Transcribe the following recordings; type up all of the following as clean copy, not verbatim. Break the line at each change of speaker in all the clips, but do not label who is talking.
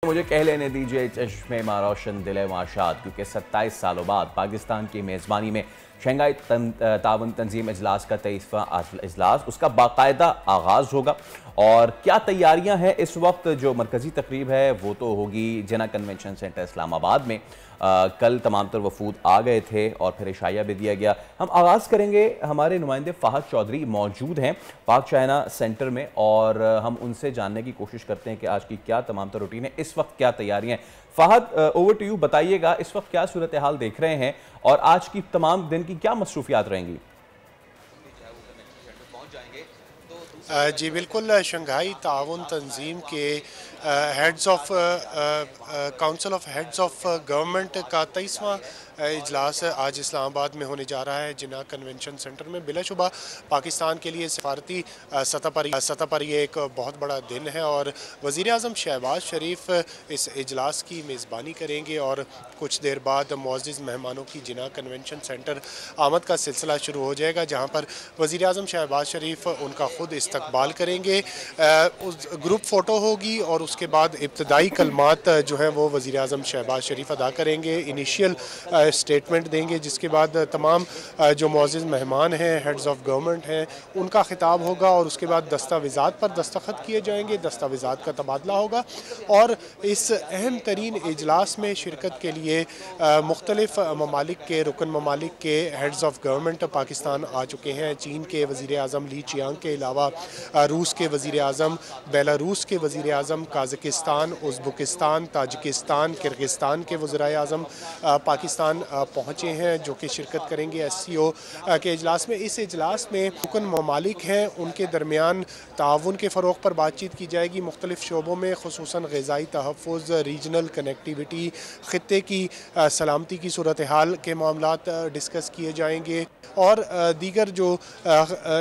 मुझे कह लेने दीजिए चश्मे मा रोशन दिल माशात, क्योंकि 27 सालों बाद पाकिस्तान की मेज़बानी में शंघाई ताउन तंजीम इजलास का 23वां इजलास उसका बाकायदा आगाज़ होगा। और क्या तैयारियां हैं इस वक्त? जो मरकज़ी तकरीब है वो तो होगी जिना कन्वेंशन सेंटर इस्लामाबाद में। कल तमाम तर वफूद आ गए थे और फिर इशाया भी दिया गया। हम आगाज़ करेंगे, हमारे नुमाइंदे फ़ाहद चौधरी मौजूद हैं पाक चाइना सेंटर में और हम उनसे जानने की कोशिश करते हैं कि आज की क्या तमाम तर रूटीन है, इस वक्त क्या तैयारियां हैं। फ़ाहद, ओवर टू यू, बताइएगा इस वक्त क्या सूरत हाल देख रहे हैं और आज की तमाम दिन की क्या मसरूफियात रहेंगी?
जी बिल्कुल, शंघाई ताउन तंजीम के heads of council of heads of government का 23वां इजलास आज इस्लामाबाद में होने जा रहा है जिना कन्वेंशन सेंटर में। बिलाशुबा पाकिस्तान के लिए सफारती सतह पर ये एक बहुत बड़ा दिन है और वज़ीर आज़म शहबाज शरीफ इस इजलास की मेज़बानी करेंगे और कुछ देर बाद मुअज़्ज़िज़ मेहमानों की जिना कन्वेंशन सेंटर आमद का सिलसिला शुरू हो जाएगा, जहाँ पर वज़ीर आज़म शहबाज शरीफ उनका ख़ुद इस्तकबाल करेंगे। उस ग्रुप फ़ोटो होगी और उसके बाद इब्तदाई कलमात जो है वो वज़ीर आज़म शहबाज शरीफ अदा करेंगे, इनिशियल स्टेटमेंट देंगे, जिसके बाद तमाम जो मुअज़्ज़िज़ मेहमान हैं, हेड्स ऑफ गवर्नमेंट हैं, उनका खिताब होगा और उसके बाद दस्तावेज़ात पर दस्तखत किए जाएंगे, दस्तावेज़ात का तबादला होगा। और इस अहम तरीन इजलास में शिरकत के लिए मुख्तलिफ़ ममालिक के रुकन ममालिक के हेड्स ऑफ गवर्नमेंट पाकिस्तान आ चुके हैं। चीन के वज़ीर आज़म ली चियांग के अलावा रूस के वज़ीर आज़म, बेलारूस के वज़ीर आज़म, काज़ाकिस्तान, उज़्बेकिस्तान, ताजिकिस्तान, किर्गिस्तान के वज़ीर आज़म पाकिस्तान पहुँचे हैं, जो कि शिरकत करेंगे SCO के इजलास में। इस इजलास में रुकन ममालिक हैं, उनके दरमियान ताउन के फ़रोग़ पर बातचीत की जाएगी मुख्तलिफ़ शोबों में, ख़ुसूसन ग़िज़ाई तहफ़्फ़ुज़, रीजनल कनेक्टिविटी, ख़ित्ते की सलामती की सूरत हाल के मामलात डिस्कस किए जाएंगे और दीगर जो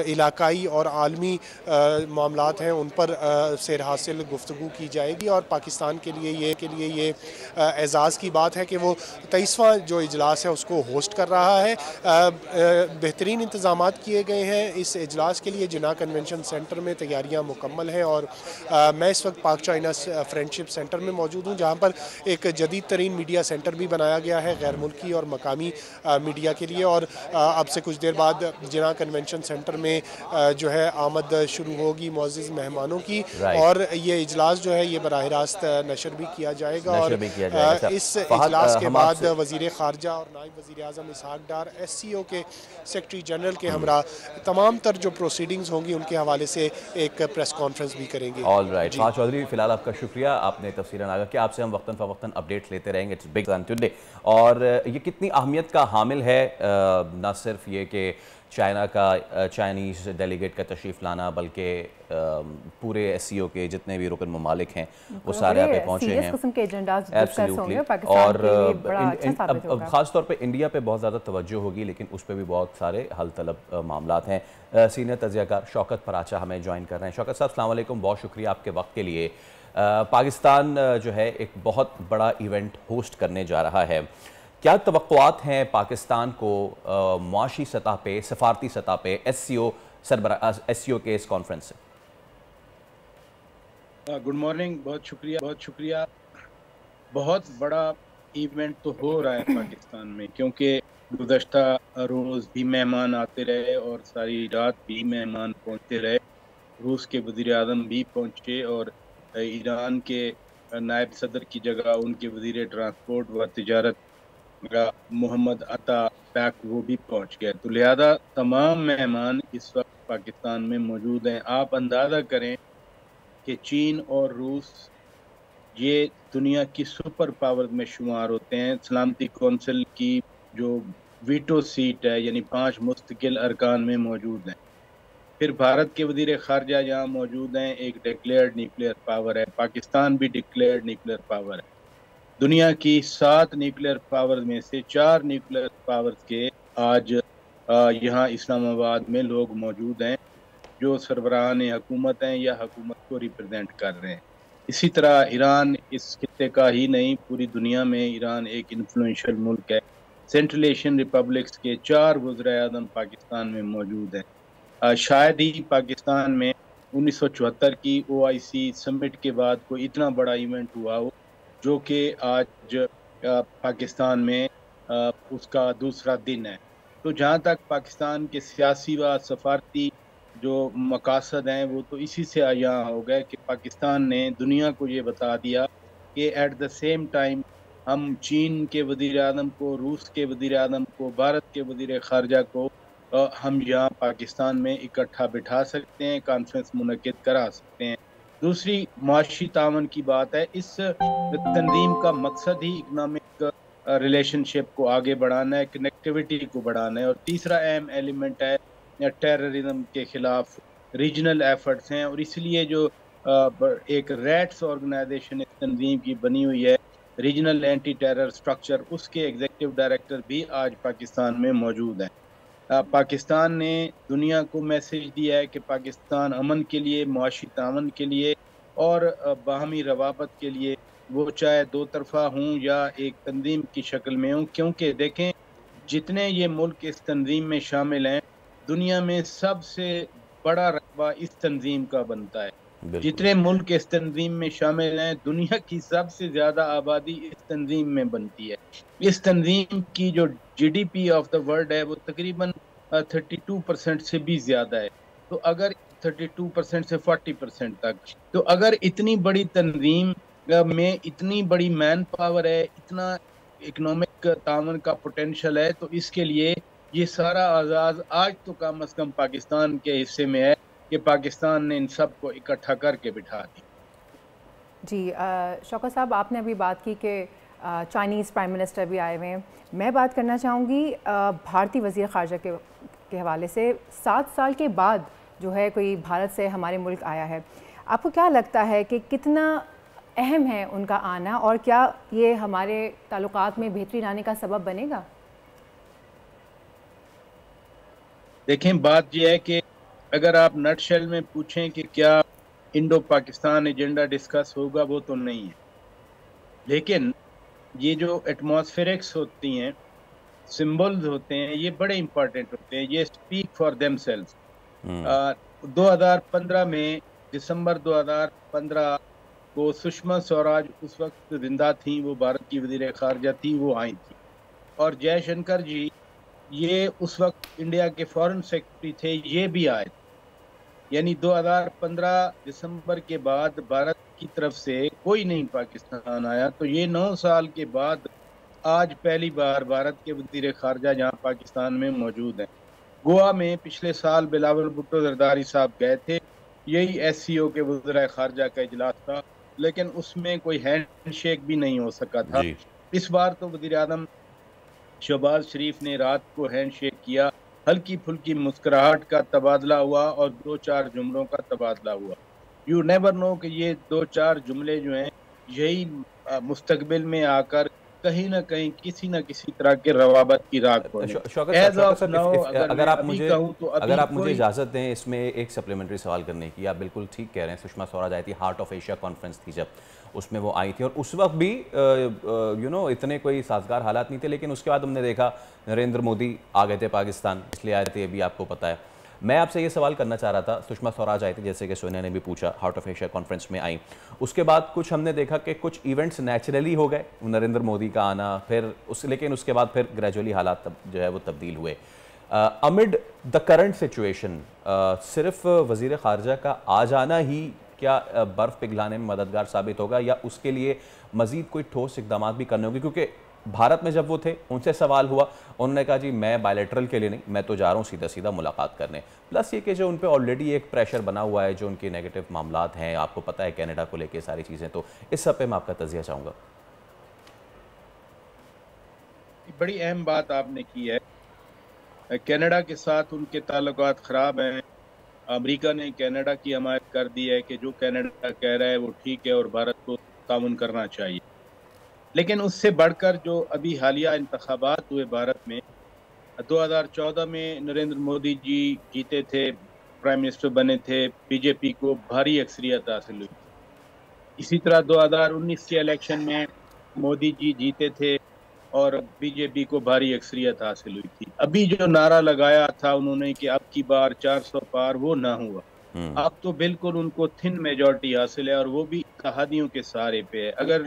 इलाकाई और आलमी मामलात हैं उन पर सेर हासिल गुफ्तगू की जाएगी। और पाकिस्तान के लिए ये एज़ाज़ की बात है कि वो 23वां जो इजलास है उसको होस्ट कर रहा है। बेहतरीन इंतज़ामात किए गए हैं इस इजलास के लिए। जिना कन्वेंशन सेंटर में तैयारियां मुकम्मल हैं और मैं इस वक्त पाक चाइना फ्रेंडशिप सेंटर में मौजूद हूँ, जहाँ पर एक जदीद तरीन मीडिया सेंटर भी बनाया गया है गैर मुल्की और मकामी मीडिया के लिए। और अब से कुछ देर बाद जिना कन्वेंशन सेंटर में जो है आमद शुरू होगी मुअज़्ज़िज़ मेहमानों की और ये इजलास जो है ये बराह रास्त नशर भी किया जाएगा। और इस इजलास के बाद वज़ीर ख़ारजा और नायब वज़ीर आज़म इसहाक़ डार SCO के सेक्रेटरी जनरल के हमरा तमाम तर जो प्रोसीडिंग्स होंगी उनके हवाले से एक प्रेस कॉन्फ्रेंस भी करेंगे।
ऑल राइट, फ़ाहद चौधरी, फ़िलहाल आपका शुक्रिया, आपने तफ़सीलन आगा कि आपसे हम वक्तन फ़वक्तन अपडेट्स लेते रहेंगे। It's big today. और ये कितनी अहमियत का हामिल है, न सिर्फ ये कि चाइनीज़ डेलीगेट का तशरीफ़ लाना, बल्कि पूरे SCO के जितने भी रुकन ममालिक हैं वो सारे यहाँ पे पहुँचे हैं। एब्सोल्युटली। और ख़ास तौर पे इंडिया पे बहुत ज़्यादा तवज्जो होगी, लेकिन उस पर भी बहुत सारे हल तलब मामलात हैं। सीनियर तज्ज़ियाकार शौकत पराचा हमें ज्वाइन कर रहे हैं। शौकत साहब, अस्सलाम वालेकुम, बहुत शुक्रिया आपके वक्त के लिए। पाकिस्तान जो है एक बहुत बड़ा इवेंट होस्ट करने जा रहा है, क्या तवक्कुआत हैं पाकिस्तान को मुआशी सतह पे, सफारती सतह पे SCO के इस कॉन्फ्रेंस से?
गुड मॉर्निंग, बहुत शुक्रिया। बहुत बड़ा इवेंट तो हो रहा है पाकिस्तान में, क्योंकि गुज़श्ता रोज़ भी मेहमान आते रहे और सारी रात भी मेहमान पहुंचते रहे। रूस के वज़ीर आज़म भी पहुंचे और ईरान के नायब सदर की जगह उनके वज़ीर ट्रांसपोर्ट व तिजारत मोहम्मद अता बैक वो भी पहुंच गए। तो लिहाजा तमाम मेहमान इस वक्त पाकिस्तान में मौजूद हैं। आप अंदाज़ा करें कि चीन और रूस ये दुनिया की सुपर पावर में शुमार होते हैं। सलामती कौंसिल की जो वीटो सीट है, यानी 5 मुस्तकिल अरकान में मौजूद हैं। फिर भारत के वज़ीर ख़ारजा यहाँ मौजूद हैं, एक डिक्लेयर्ड न्यूक्लियर पावर है। पाकिस्तान भी डिक्लेयर्ड न्यूक्लियर पावर है। दुनिया की 7 न्यूक्लियर पावर में से 4 न्यूक्लियर पावर्स के आज यहाँ इस्लामाबाद में लोग मौजूद हैं, जो सरबराहान हुकूमत हैं या हुकूमत को रिप्रेजेंट कर रहे हैं। इसी तरह ईरान इस खित्ते का ही नहीं, पूरी दुनिया में ईरान एक इन्फ्लुएंशियल मुल्क है। सेंट्रल एशियन रिपब्लिक्स के 4 वज़ीर आज़म पाकिस्तान में मौजूद हैं। शायद ही पाकिस्तान में 1974 की OIC समिट के बाद कोई इतना बड़ा इवेंट हुआ हो जो कि आज पाकिस्तान में उसका दूसरा दिन है। तो जहाँ तक पाकिस्तान के सियासी व सफारती जो मकासद हैं वो तो इसी से यहाँ हो गए कि पाकिस्तान ने दुनिया को ये बता दिया कि एट द सेम टाइम हम चीन के वज़ीर आज़म को, रूस के वज़ीर आज़म को, भारत के वज़ीर ख़ारजा को हम यहाँ पाकिस्तान में इकट्ठा बिठा सकते हैं, कॉन्फ्रेंस मुनक़िद करा सकते हैं। दूसरी मुआशी तावन की बात है। इस तंजीम का मकसद ही इकनॉमिक रिलेशनशिप को आगे बढ़ाना है, कनेक्टिविटी को बढ़ाना है। और तीसरा अहम एलिमेंट है टेररिज्म के खिलाफ रीजनल एफर्ट्स हैं। और इसलिए जो एक रैट्स ऑर्गेनाइजेशन इस तंजीम की बनी हुई है, रीजनल एंटी टेरर स्ट्रक्चर, उसके एग्जीक्यूटिव डायरेक्टर भी आज पाकिस्तान में मौजूद हैं। पाकिस्तान ने दुनिया को मैसेज दिया है कि पाकिस्तान अमन के लिए, मुआशी तावन के लिए और बाहमी रवाबत के लिए, वो चाहे दो तरफा हूँ या एक तंजीम की शक्ल में हूँ। क्योंकि देखें, जितने ये मुल्क इस तंजीम में शामिल हैं, दुनिया में सबसे बड़ा रकबा इस तंजीम का बनता है। जितने मुल्क इस तंजीम में शामिल हैं, दुनिया की सबसे ज़्यादा आबादी इस तंजीम में बनती है। इस तंजीम की जो GDP ऑफ द वर्ल्ड है वो तकरीबन 32% से भी ज़्यादा है। तो अगर 32% से 40% तक, तो अगर इतनी बड़ी तंजीम में इतनी बड़ी मैन पावर है, इतना इकोनॉमिक तावन का पोटेंशल है, तो इसके लिए ये सारा आज़ाद आज तो कम अज़ कम पाकिस्तान के हिस्से में है कि पाकिस्तान ने इन सब को इकट्ठा करके बिठा दी।
जी शौकत साहब, आपने अभी बात की कि चाइनीज़ प्राइम मिनिस्टर भी आए हुए हैं। मैं बात करना चाहूँगी भारतीय वज़ीर ख़ारजा के हवाले से। 7 साल के बाद जो है कोई भारत से हमारे मुल्क आया है, आपको क्या लगता है कि कितना अहम है उनका आना, और क्या ये हमारे ताल्लुकात में बेहतरी लाने का सबब बनेगा?
देखें, बात यह है कि अगर आप नटशेल में पूछें कि क्या इंडो पाकिस्तान एजेंडा डिस्कस होगा, वो तो नहीं है। लेकिन ये जो एटमॉस्फेरिक्स होती हैं, सिंबल्स होते हैं, ये बड़े इंपॉर्टेंट होते हैं। ये स्पीक फॉर देमसेल्व्स। 2015 में, दिसंबर 2015 को सुषमा स्वराज उस वक्त जिंदा थी, वो भारत की वज़ीर ख़ारजा थी, वो आई थी। और जयशंकर जी ये उस वक्त इंडिया के फॉरेन सेक्रेटरी थे, ये भी आए थे। यानी 2015 दिसंबर के बाद भारत की तरफ से कोई नहीं पाकिस्तान आया। तो ये 9 साल के बाद आज पहली बार भारत के वज़ीर ख़ारजा जहाँ पाकिस्तान में मौजूद हैं। गोवा में पिछले साल बिलावल भुट्टो जरदारी साहब गए थे, यही SCO के वज़ीर ख़ारजा का इजलास था, लेकिन उसमें कोई हैंड शेक भी नहीं हो सका था। इस बार तो वज़ीर आज़म शहबाज शरीफ ने रात को हैंड शेक किया, हल्की फुल्की मुस्कुराहट का तबादला हुआ और 2-4 जुमलों का तबादला हुआ। यू नेवर नो कि ये 2-4 जुमले जो हैं यही मुस्तकबिल में आकर कहीं ना कहीं किसी न किसी तरह के रवाबत की राख होने।
अगर आप मुझे इजाज़त दें इसमें एक सप्लीमेंट्री सवाल करने की। आप बिल्कुल ठीक कह रहे हैं, सुषमा स्वराज आई थी, हार्ट ऑफ एशिया कॉन्फ्रेंस थी जब, उसमें वो आई थी, और उस वक्त भी इतने कोई साजगार हालात नहीं थे। लेकिन उसके बाद हमने देखा नरेंद्र मोदी आ गए थे पाकिस्तान, इसलिए आए थे, अभी आपको पता है। मैं आपसे ये सवाल करना चाह रहा था, सुषमा स्वराज आई थी, जैसे कि सोनिया ने भी पूछा, हार्ट ऑफ एशिया कॉन्फ्रेंस में आई, उसके बाद कुछ हमने देखा कि कुछ इवेंट्स नेचुरली हो गए, नरेंद्र मोदी का आना, लेकिन उसके बाद फिर ग्रेजुअली हालात जो है वो तब्दील हुए। अमिड द करंट सिचुएशन सिर्फ वज़ीर ख़ारजा का आ जाना ही क्या बर्फ़ पिघलाने में मददगार साबित होगा, या उसके लिए मज़ीद कोई ठोस इक़दाम भी करने होंगे? क्योंकि भारत में जब वो थे, उनसे सवाल हुआ, उन्होंने कहा जी मैं बायलैटरल के लिए नहीं, मैं तो जा रहा हूँ सीधा सीधा मुलाकात करने। प्लस ये कि जो उन पे ऑलरेडी एक प्रेशर बना हुआ है, जो उनके नेगेटिव मामलात हैं, आपको पता है कनाडा को लेके सारी चीज़ें, तो इस सब पे मैं आपका तज़िया चाहूँगा।
बड़ी अहम बात आपने की है। कनाडा के साथ उनके ताल्लुकात ख़राब हैं। अमेरिका ने कनाडा की हमायत कर दी है कि जो कनाडा कह रहा है वो ठीक है और भारत को ताउन करना चाहिए। लेकिन उससे बढ़कर जो अभी हालिया इंतखाबात हुए भारत में, 2014 में नरेंद्र मोदी जी जीते थे, प्राइम मिनिस्टर बने थे, बीजेपी को भारी अक्सरियत हासिल हुई। इसी तरह 2019 के इलेक्शन में मोदी जी जीते थे और बीजेपी को भारी अक्सरियत हासिल हुई थी। अभी जो नारा लगाया था उन्होंने कि अब की बार 400 पार, वो ना हुआ। अब तो बिल्कुल उनको थिन मेजॉरिटी हासिल है और वो भी इत्तेहादियों के सहारे पे है। अगर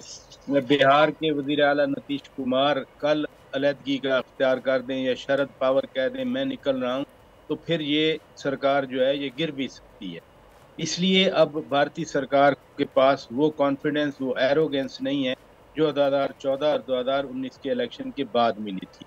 बिहार के वजीर आला नीतीश कुमार कल अलहदगी का अख्तियार कर दें या शरद पवार कह दें मैं निकल रहा हूँ, तो फिर ये सरकार जो है ये गिर भी सकती है। इसलिए अब भारतीय सरकार के पास वो कॉन्फिडेंस, वो एरोगेंस नहीं है जो 2014 और 2019 के इलेक्शन के बाद मिली थी।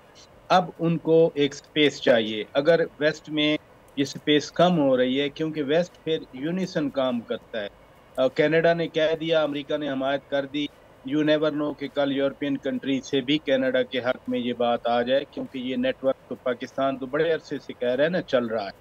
अब उनको एक स्पेस चाहिए। अगर वेस्ट में ये स्पेस कम हो रही है, क्योंकि वेस्ट फिर यूनिसन काम करता है। कनाडा ने कह दिया, अमेरिका ने हमायत कर दी, यू नेवर नो कि कल यूरोपियन कंट्री से भी कनाडा के हक में ये बात आ जाए, क्योंकि ये नेटवर्क तो पाकिस्तान तो बड़े अरसे से कह रहे हैं ना चल रहा है।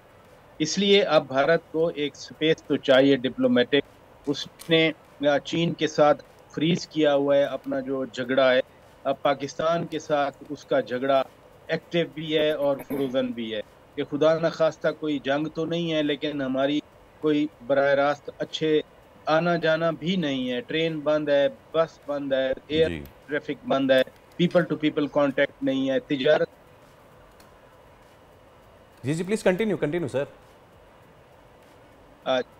इसलिए अब भारत को एक स्पेस तो चाहिए डिप्लोमेटिक। उसने चीन के साथ फ्रीज किया हुआ है अपना जो झगड़ा है, अब पाकिस्तान के साथ उसका झगड़ा एक्टिव भी है और फ्रोजन भी है कि खुदा न खास्ता कोई जंग तो नहीं है, लेकिन हमारी कोई बराह रास्त अच्छे आना जाना भी नहीं है। ट्रेन बंद है, बस बंद है, एयर ट्रैफिक बंद है, पीपल टू पीपल कांटेक्ट नहीं है, तिजारत।
जी प्लीज कंटिन्यू कंटिन्यू सर।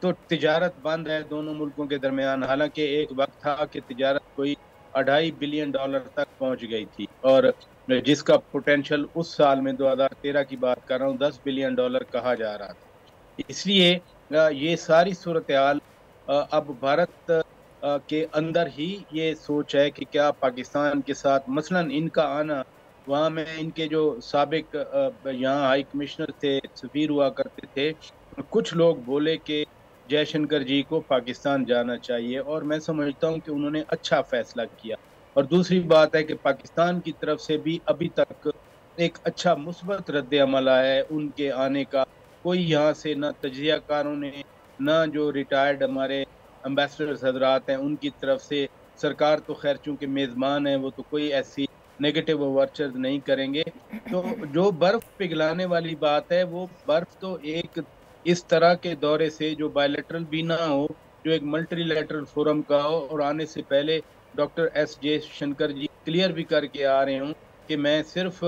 तो तिजारत बंद है दोनों मुल्कों के दरमियान। हालांकि एक वक्त था कि तिजारत कोई $2.5 बिलियन तक पहुंच गई थी और जिसका पोटेंशियल उस साल में 2013 की बात कर रहा हूँ $10 बिलियन कहा जा रहा था। इसलिए ये सारी सूरत हाल अब भारत के अंदर ही ये सोच है कि क्या पाकिस्तान के साथ मसलन इनका आना, वहाँ में इनके जो साबिक यहाँ हाई कमिश्नर थे, सफीर हुआ करते थे, कुछ लोग बोले कि जयशंकर जी को पाकिस्तान जाना चाहिए और मैं समझता हूँ कि उन्होंने अच्छा फैसला किया। और दूसरी बात है कि पाकिस्तान की तरफ से भी अभी तक एक अच्छा मुस्बत रद्द अमल आया है उनके आने का। कोई यहाँ से न तजियाकारों ने, न जो रिटायर्ड हमारे एम्बेसडर्स हजरात हैं उनकी तरफ से, सरकार तो खैर चूंकि मेज़बान है वो तो कोई ऐसी नेगेटिव ओवरचर्स नहीं करेंगे। तो जो बर्फ पिघलाने वाली बात है, वो बर्फ तो एक इस तरह के दौरे से जो बायलैटरल भी ना हो, जो एक मल्टीलैटरल फोरम का हो, और आने से पहले डॉक्टर एस जयशंकर जी क्लियर भी करके आ रहे हूँ कि मैं सिर्फ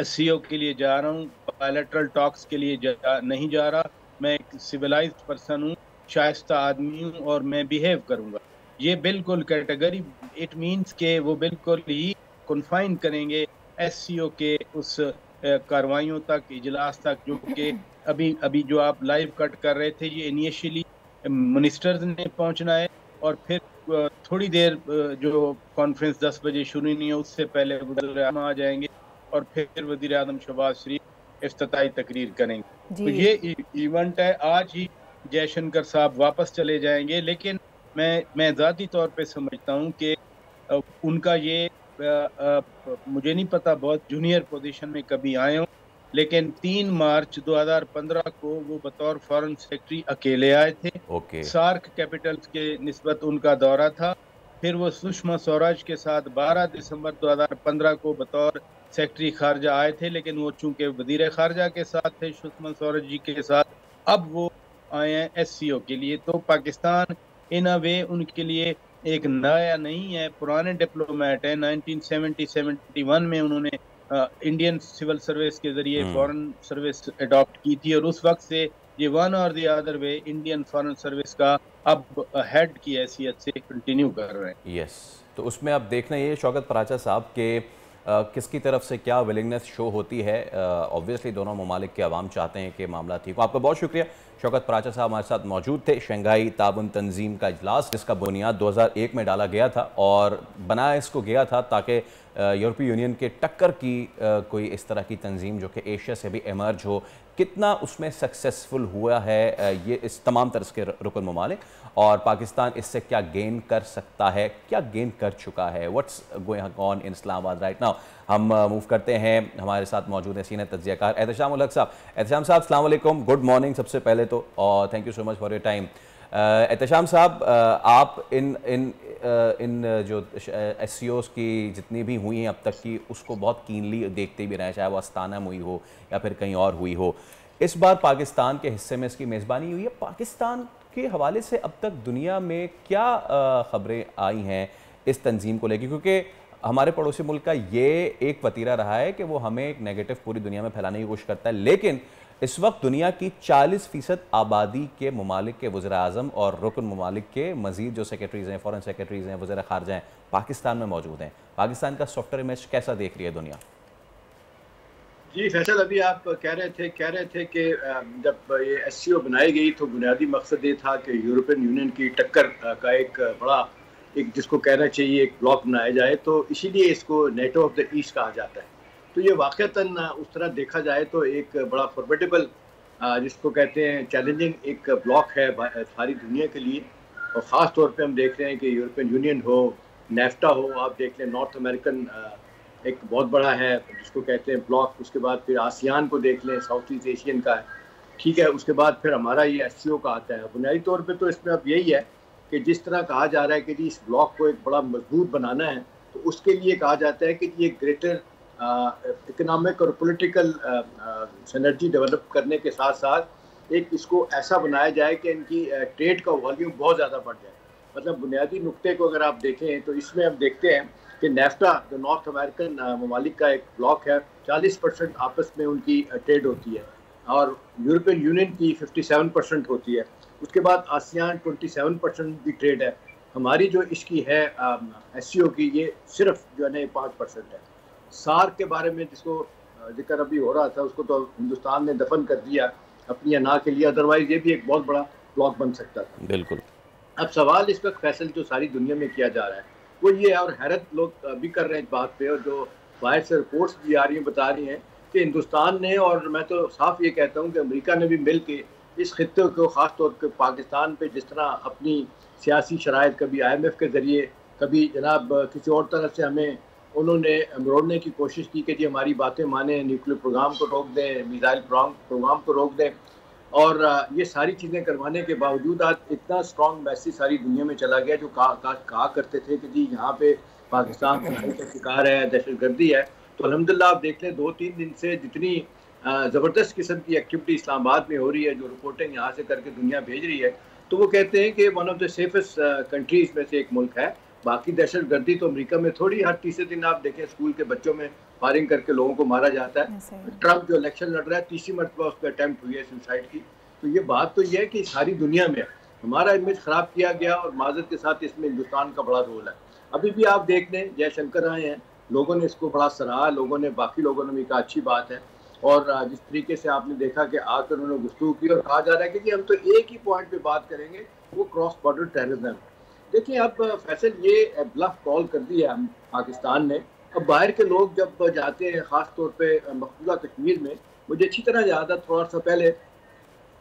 SCO के लिए जा रहा हूँ, बायलैटरल टॉक्स के लिए नहीं जा रहा। मैं एक सिविलाइज्ड पर्सन हूँ, शाइस्ता आदमी हूँ और मैं बिहेव करूँगा। ये बिल्कुल कैटेगरी, इट मीन्स के वो बिल्कुल ही कन्फाइन करेंगे SCO के उस कार्रवाइयों तक, इजलास तक, जो कि अभी जो आप लाइव कट कर रहे थे, ये इनिशियली मिनिस्टर्स ने पहुंचना है और फिर थोड़ी देर जो कॉन्फ्रेंस 10 बजे शुरू नहीं है उससे पहले वज़ीर आज़म आ जाएंगे और फिर वज़ीर आज़म शहबाज शरीफ इफ्तिताई तकरीर करेंगे। तो ये इवेंट है। आज ही जयशंकर साहब वापस चले जाएंगे, लेकिन मैं ज़ाती तौर पे समझता हूँ कि उनका ये मुझे नहीं पता बहुत जूनियर पोजीशन में कभी आए हों, लेकिन 3 मार्च 2015 को वो बतौर फॉरेन सेक्रेटरी अकेले आए थे। सार्क कैपिटल्स के निस्बत उनका दौरा था। फिर वो सुषमा स्वराज के साथ 12 दिसंबर 2015 को बतौर सेक्रेटरी खारजा आए थे, लेकिन वो चूंकि वजीर खारजा के साथ थे सुषमा स्वराज जी के साथ, अब वो आए हैं SCO के लिए। तो पाकिस्तान इन अ वे उनके लिए एक नया नहीं है, पुराने डिप्लोमेट है। 1970-71 में उन्होंने इंडियन सिविल सर्विस के जरिए फॉरेन सर्विस अडॉप्ट की थी और उस वक्त से ये वन और the other way Indian foreign service का अब हेड की हैसियत से कंटिन्यू कर रहे हैं।
यस, तो उसमें अब देखना ये शौकत पराचा साहब के किसकी तरफ से क्या विलिंगनेस शो होती है। ऑब्वियसली दोनों ममालिक के अवाम चाहते हैं कि मामला ठीक हो। आपका बहुत शुक्रिया। शौकत पराचा साहब हमारे साथ मौजूद थे। शंघाई ताउन तंजीम का इजलास जिसका बुनियाद 2001 में डाला गया था और बनाया इसको गया था ताकि यूरोपीय यूनियन के टक्कर की कोई इस तरह की तंजीम जो कि एशिया से भी एमर्ज हो, कितना उसमें सक्सेसफुल हुआ है ये इस तमाम तरह के रुकन ममालिक, और पाकिस्तान इससे क्या गेन कर सकता है, क्या गेन कर चुका है, what's going on in Islamabad right now. हम मूव करते हैं, हमारे साथ मौजूद है सीनियर तज्जियाकार एहतशाम उल हक साहब। एहतशाम साहब अस्सलाम वालेकुम, गुड मॉर्निंग सबसे पहले तो, और thank you so much for your time. Ehtesham साहब, आप इन जो SCOs की जितनी भी हुई हैं अब तक की, उसको बहुत कीनली देखते भी रहे, चाहे वो अस्ताना में हुई हो या फिर कहीं और हुई हो। इस बार पाकिस्तान के हिस्से में इसकी मेज़बानी हुई है। पाकिस्तान के हवाले से अब तक दुनिया में क्या ख़बरें आई हैं इस तंजीम को लेकर, क्योंकि हमारे पड़ोसी मुल्क का ये एक वतीरा रहा है कि वो हमें एक नेगेटिव पूरी दुनिया में फैलाने की कोशिश करता है, लेकिन इस वक्त दुनिया की 40% आबादी के ममालिक के वज़ीर-ए-आज़म और रुकन ममालिक के मज़ीद जो सेक्रेटरीज़ हैं, फ़ॉरेन सेक्रेटरीज़ हैं, वज़ीर ख़ारजा हैं, पाकिस्तान में मौजूद हैं। पाकिस्तान का सॉफ्टवेयर इमेज कैसा देख रही है दुनिया?
जी फैसल, अभी आप कह रहे थे कि जब ये एससीओ बनाई गई तो बुनियादी मकसद ये था कि यूरोपियन यूनियन की टक्कर का एक बड़ा, एक जिसको कहना चाहिए एक ब्लॉक बनाया जाए, तो इसीलिए इसको नेटो ऑफ द ईस्ट कहा जाता है। तो ये वाक़तन उस तरह देखा जाए तो एक बड़ा फॉर्मिडेबल, जिसको कहते हैं चैलेंजिंग एक ब्लॉक है सारी दुनिया के लिए। और ख़ास तौर पे हम देख रहे हैं कि यूरोपियन यूनियन हो, नेफ्टा हो, आप देख लें नॉर्थ अमेरिकन एक बहुत बड़ा है जिसको कहते हैं ब्लॉक। उसके बाद फिर आसियान को देख लें, साउथ ईस्ट एशियन का है, ठीक है। उसके बाद फिर हमारा ये एससीओ का आता है। बुनियादी तौर पे तो इसमें अब यही है कि जिस तरह कहा जा रहा है कि जी इस ब्लॉक को एक बड़ा मजबूत बनाना है, तो उसके लिए कहा जाता है कि ये ग्रेटर इकोनॉमिक और पॉलिटिकल सिनर्जी डेवलप करने के साथ साथ एक इसको ऐसा बनाया जाए कि इनकी ट्रेड का वॉल्यूम बहुत ज़्यादा बढ़ जाए। मतलब बुनियादी नुक्ते को अगर आप देखें तो इसमें हम देखते हैं कि नेफ्टा जो नॉर्थ अमेरिकन ममालिक का एक ब्लॉक है, 40% आपस में उनकी ट्रेड होती है और यूरोपियन यूनियन की 57% होती है। उसके बाद आसियान 27% की ट्रेड है। हमारी जो इसकी है एससीओ की, ये सिर्फ जो है ना 5% है। सार्क के बारे में जिसको जिक्र अभी हो रहा था, उसको तो हिंदुस्तान ने दफन कर दिया अपनी अना के लिए, अदरवाइज ये भी एक बहुत बड़ा ब्लॉक बन सकता था।
बिल्कुल।
अब सवाल इस वक्त फैसल जो सारी दुनिया में किया जा रहा है वो ये है, और हैरत लोग भी कर रहे हैं इस बात पे, और जो बाहर से रिपोर्ट्स भी आ रही हैं बता रही हैं कि हिंदुस्तान ने, और मैं तो साफ ये कहता हूँ कि अमेरिका ने भी मिल के इस खित्ते को, ख़ास तौर पर पाकिस्तान पे जिस तरह अपनी सियासी शराइत, कभी IMF के ज़रिए, कभी जनाब किसी और तरह से हमें उन्होंने मरोड़ने की कोशिश की कि जी हमारी बातें माने, न्यूक्लियर प्रोग्राम को रोक दें, मिसाइल प्रोग्राम को रोक दें, और ये सारी चीज़ें करवाने के बावजूद आज इतना स्ट्रॉन्ग मैसेज सारी दुनिया में चला गया, जो कहा करते थे कि जी यहाँ पे पाकिस्तान का शिकार है, दहशतगर्दी है। तो अल्हम्दुलिल्लाह आप देख लें 2-3 दिन से जितनी ज़बरदस्त किस्म की एक्टिविटी इस्लामाबाद में हो रही है, जो रिपोर्टिंग यहाँ से करके दुनिया भेज रही है, तो वो कहते हैं कि one of the safest countries में से एक मुल्क है। बाकी दहशतगर्दी तो अमेरिका में थोड़ी, हर तीसरे दिन आप देखें स्कूल के बच्चों में फायरिंग करके लोगों को मारा जाता है। ट्रंप जो इलेक्शन लड़ रहा है, तीसरी मरतबा उस पर अटैम्प्ट हुई है सुसाइड की। तो ये बात तो ये है कि सारी दुनिया में हमारा इमेज ख़राब किया गया, और माजरत के साथ इसमें हिंदुस्तान का बड़ा रोल है। अभी भी आप देख लें, जयशंकर आए हैं, लोगों ने इसको बड़ा सराहा, लोगों ने, बाकी लोगों ने भी कहा अच्छी बात है। और जिस तरीके से आपने देखा कि आकर उन्होंने गुफ्तगू की, और कहा जा रहा है कि हम तो एक ही पॉइंट पे बात करेंगे, वो क्रॉस बॉर्डर टेररिज्म। देखिए अब फैसल ये ब्लफ कॉल कर दिया हम पाकिस्तान ने। अब बाहर के लोग जब जाते हैं, ख़ास तौर पे मकबूजा कश्मीर में, मुझे अच्छी तरह याद है, थोड़ा सा पहले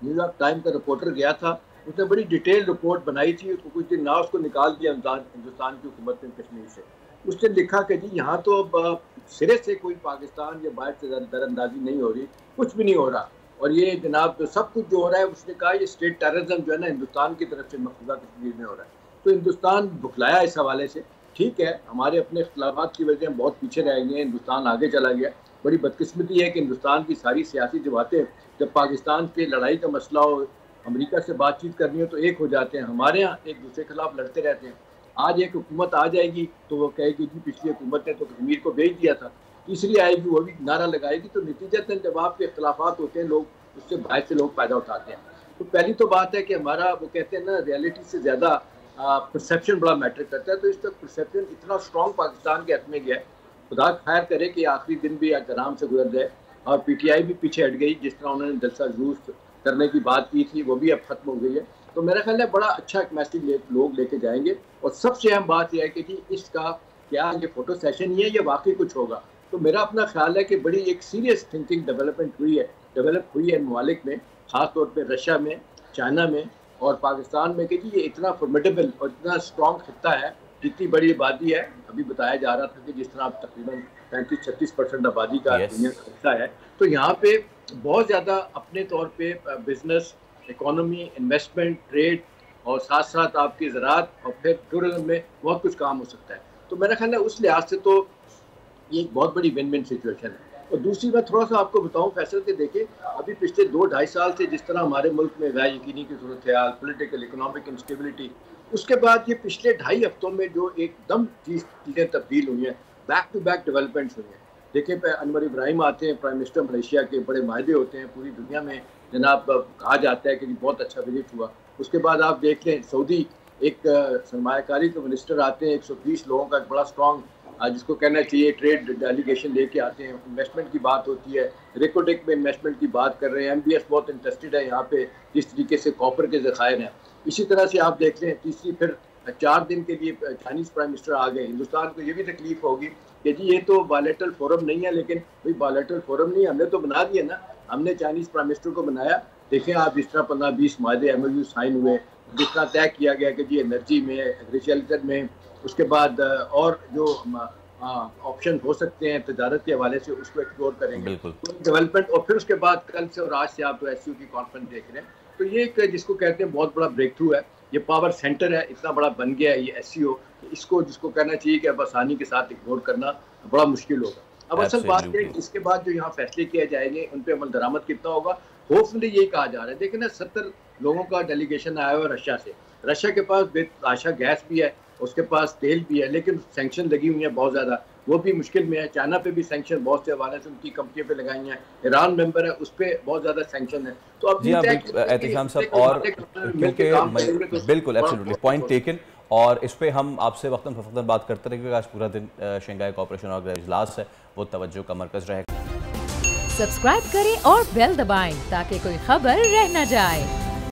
न्यूयॉर्क टाइम का रिपोर्टर गया था, उसने बड़ी डिटेल रिपोर्ट बनाई थी, उसको कुछ दिन ना उसको निकाल दिया हिंदुस्तान की हुकूमत ने कश्मीर से। उसने लिखा कि जी यहाँ तो अब सिरे से कोई पाकिस्तान या बाहर से दरअंदाजी नहीं हो रही, कुछ भी नहीं हो रहा, और ये जनाब तो सब कुछ जो हो रहा है, उसने कहा ये स्टेट टेररिज्म जो है ना हिंदुस्तान की तरफ से मकबूजा कश्मीर में हो रहा है। तो हिंदुस्तान भुखलाया इस हवाले से। ठीक है, हमारे अपने इख्तिलाफात की वजह हम बहुत पीछे रह गए, हिंदुस्तान आगे चला गया। बड़ी बदकिस्मती है कि हिंदुस्तान की सारी सियासी जमातें जब पाकिस्तान के लड़ाई का मसला हो, अमेरिका से बातचीत करनी हो, तो एक हो जाते हैं। हमारे यहाँ एक दूसरे के खिलाफ लड़ते रहते हैं। आज एक हुकूमत आ जाएगी तो वो कहेगी जी पिछली हुकूमत ने तो कश्मीर को भेज दिया था, तीसरी आएगी वो भी नारा लगाएगी। तो नतीजतन जब आपके इख्तिलाफात होते हैं, लोग उससे बाहर से लोग पैदा उठाते हैं। तो पहली तो बात है कि हमारा, वो कहते हैं ना, रियलिटी से ज़्यादा परसेप्शन बड़ा मैटर करता है। तो इस तक परसेप्शन इतना स्ट्रॉन्ग पाकिस्तान के हथ में गया है, खुदा खैर करे कि आखिरी दिन भी आज आराम से गुजर जाए, और PTI भी पीछे हट गई। जिस तरह उन्होंने जलसा जुलूस करने की बात की थी, वो भी अब खत्म हो गई है। तो मेरा ख्याल है बड़ा अच्छा एक मैसेज लोग लेके जाएंगे। और सबसे अहम बात यह है कि जी इसका क्या ये फोटो सेशन ही है या वाकई कुछ होगा। तो मेरा अपना ख्याल है कि बड़ी एक सीरियस थिंकिंग डेवलप हुई है ममालिक में, ख़ासतौर पर रशिया में, चाइना में और पाकिस्तान में, कि जी ये इतना फॉर्मिडेबल और इतना स्ट्रॉन्ग खित्ता है, जितनी बड़ी आबादी है। अभी बताया जा रहा था कि जिस तरह तकरीबन 35-36% आबादी का दुनिया का हिस्सा है, तो यहाँ पे बहुत ज़्यादा अपने तौर पे बिजनेस, इकोनॉमी, इन्वेस्टमेंट, ट्रेड और साथ साथ आपकी ज़राअत और फिर टूरिज्म में बहुत कुछ काम हो सकता है। तो मेरा ख्याल है उस लिहाज से तो ये एक बहुत बड़ी विन विन सिचुएशन है। और दूसरी बात थोड़ा सा आपको बताऊं फैसल के, देखें अभी पिछले 2-2.5 साल से जिस तरह हमारे मुल्क में गैर यकीनी की सूरत हाल, पॉलिटिकल इकोनॉमिक इंस्टेबिलिटी, उसके बाद ये पिछले 2.5 हफ्तों में जो एकदम चीज़ें तब्दील हुई हैं, बैक टू बैक डेवलपमेंट्स हुई हैं। देखिए अनवर इब्राहिम आते हैं, प्राइम मिनिस्टर मलेशिया के, बड़े मायदे होते हैं पूरी दुनिया में, जनाब कहा जाता है कि बहुत अच्छा विजिट हुआ। उसके बाद आप देख लें सऊदी एक सरमायाकारी के मिनिस्टर आते हैं, 120 लोगों का एक बड़ा स्ट्रॉन्ग जिसको कहना चाहिए ट्रेड डेलीगेशन लेके आते हैं, इन्वेस्टमेंट की बात होती है, रेकोटेक में इन्वेस्टमेंट की बात कर रहे हैं, MBS बहुत इंटरेस्टेड है यहाँ पे जिस तरीके से कॉपर के ज़खायर हैं। इसी तरह से आप देख लें तीसरी फिर 4 दिन के लिए चाइनीज़ प्राइम मिनिस्टर आ गए। हिंदुस्तान को ये भी तकलीफ होगी कि जी ये तो बायलैटरल फोरम नहीं है, लेकिन भाई बायलैटरल फोरम नहीं, हमने तो बना दिया ना, हमने चाइनीज़ प्राइम मिनिस्टर को बनाया। देखें आप जिस तरह 15-20 मायदे MOU साइन हुए, जिस तरह तय किया गया कि जी एनर्जी में, एग्रीकल्चर में, उसके बाद और जो ऑप्शन हो सकते हैं तजारत के हवाले से उसको एक्सप्लोर करेंगे डेवलपमेंट। और फिर उसके बाद कल से और आज से आप तो SCO की कॉन्फ्रेंस देख रहे हैं, तो ये एक जिसको कहते हैं बहुत बड़ा ब्रेक थ्रू है, ये पावर सेंटर है, इतना बड़ा बन गया है ये SCO, इसको जिसको कहना चाहिए कि अब आसानी के साथ इग्नोर करना बड़ा मुश्किल होगा। अब असल बात है इसके बाद जो यहाँ फैसले किए जाएंगे उन पर अमल दरामद कितना होगा, होपफुली यही कहा जा रहा है। देखिए ना 70 लोगों का डेलीगेशन आया हुआ रशिया से, रशिया के पास बेतहाशा गैस भी है, उसके पास तेल भी है, लेकिन सैंक्शन लगी हुई है बहुत ज़्यादा, वो भी मुश्किल में है। चाइना पे भी सैंक्शन बहुत से हवाले से उनकी कंपनियों पे लगाई हैं, ईरान मेंबर है उस पर बहुत ज़्यादा सैंक्शन है। तो अब
एहतिशाम साहब और क्योंकि बिल्कुल एब्सोल्युटली पॉइंट टेकन, और इस पे हम आपसे वक्तन फ़वक्तन बात करते रहेंगे क्योंकि आज पूरा दिन शंघाई कोऑपरेशन ऑर्गेनाइजेशन इजलास है, वो तवज्जो का मरकज़ रहेगा।
सब्सक्राइब करें और बेल दबाएं ताकि कोई खबर रह न जाए।